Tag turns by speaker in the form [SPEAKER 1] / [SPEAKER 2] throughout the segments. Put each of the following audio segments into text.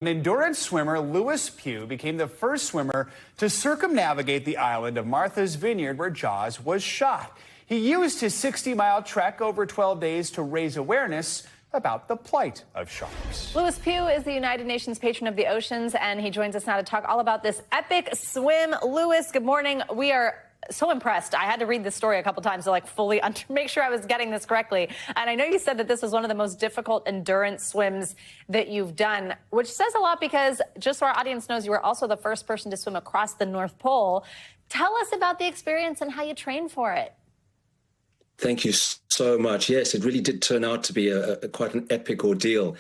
[SPEAKER 1] An endurance swimmer, Pugh, became the first swimmer to circumnavigate the island of Martha's Vineyard where Jaws was shot. He used his 60-mile trek over 12 days to raise awareness about the plight of sharks.
[SPEAKER 2] Pugh is the United Nations patron of the oceans, and he joins us now to talk all about this epic swim. Lewis, good morning. We are so impressed. I had to read this story a couple times to fully make sure I was getting this correctly. And I know you said that this was one of the most difficult endurance swims that you've done, which says a lot because, just so our audience knows, you were also the first person to swim across the North Pole. Tell us about the experience and how you trained for it.
[SPEAKER 3] Thank you so much. Yes, it really did turn out to be quite an epic ordeal.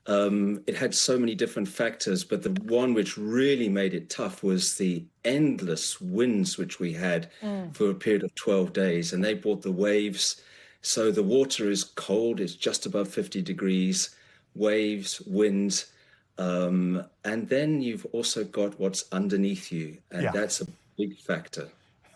[SPEAKER 3] It had so many different factors, but the one which really made it tough was the endless winds which we had for a period of 12 days. And they brought the waves. So the water is cold, it's just above 50 degrees, waves, winds. And then you've also got what's underneath you. And that's a big factor.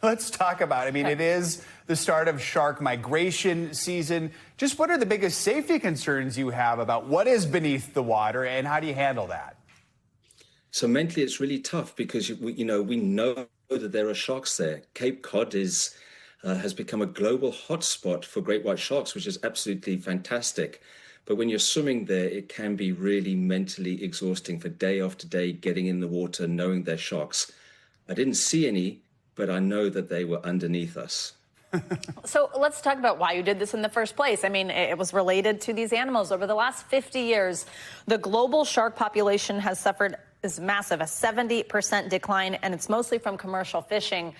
[SPEAKER 1] Let's talk about it. I mean, it is the start of shark migration season. Just what are the biggest safety concerns you have about what is beneath the water and how do you handle that?
[SPEAKER 3] So mentally, it's really tough because, we know that there are sharks there. Cape Cod has become a global hotspot for great white sharks, which is absolutely fantastic. But when you're swimming there, it can be really mentally exhausting for day after day, getting in the water, knowing they're sharks. I didn't see any, but I know that they were underneath us.
[SPEAKER 2] So let's talk about why you did this in the first place. I mean, it was related to these animals. Over the last 50 years, the global shark population has suffered this massive, a 70% decline, and it's mostly from commercial fishing.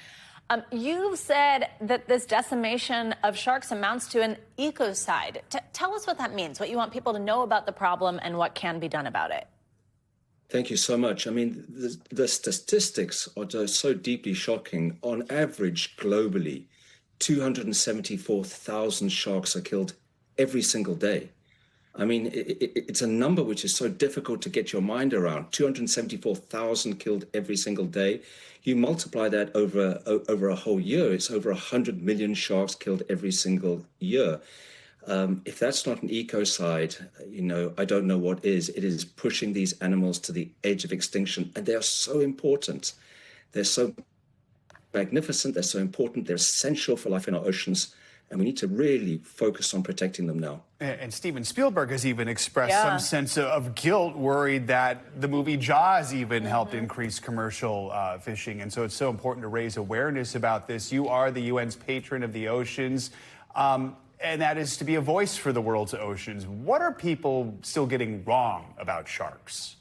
[SPEAKER 2] You've said that this decimation of sharks amounts to an ecocide. Tell us what that means, what you want people to know about the problem and what can be done about it.
[SPEAKER 3] Thank you so much. I mean, the statistics are just so deeply shocking. On average, globally, 274,000 sharks are killed every single day. I mean, it's a number which is so difficult to get your mind around. 274,000 killed every single day. You multiply that over a whole year, it's over 100 million sharks killed every single year. If that's not an ecocide, I don't know what is. It is pushing these animals to the edge of extinction, and they are so important. They're so magnificent, they're so important, they're essential for life in our oceans, and we need to really focus on protecting them now.
[SPEAKER 1] And Steven Spielberg has even expressed some sense of guilt, worried that the movie Jaws even helped increase commercial fishing, and so it's so important to raise awareness about this. You are the UN's patron of the oceans. And that is to be a voice for the world's oceans. What are people still getting wrong about sharks?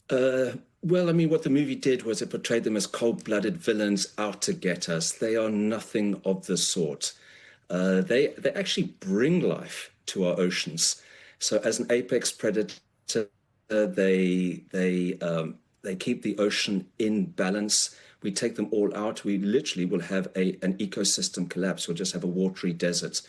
[SPEAKER 3] Well, I mean, what the movie did was it portrayed them as cold-blooded villains out to get us. They are nothing of the sort. They actually bring life to our oceans. So as an apex predator, they keep the ocean in balance. We take them all out, we literally will have an ecosystem collapse. We'll just have a watery desert.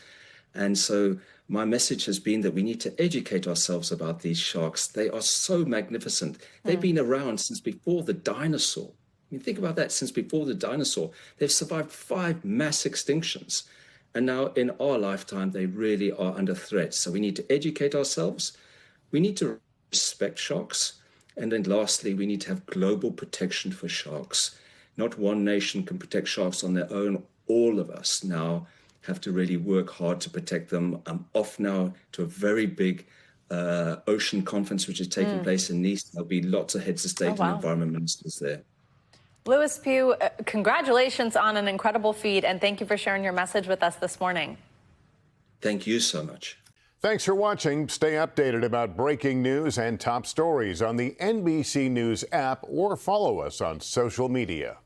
[SPEAKER 3] And so my message has been that we need to educate ourselves about these sharks. They are so magnificent. They've been around since before the dinosaur. I mean, think about that, since before the dinosaur. They've survived 5 mass extinctions. And now in our lifetime, they really are under threat. So we need to educate ourselves. We need to respect sharks. And then lastly, we need to have global protection for sharks. Not one nation can protect sharks on their own. All of us now have to really work hard to protect them. I'm off now to a very big ocean conference, which is taking place in Nice. There'll be lots of heads of state and environment ministers there.
[SPEAKER 2] Pugh, congratulations on an incredible feat, and thank you for sharing your message with us this morning.
[SPEAKER 3] Thank you so much.
[SPEAKER 4] Thanks for watching. Stay updated about breaking news and top stories on the NBC News app or follow us on social media.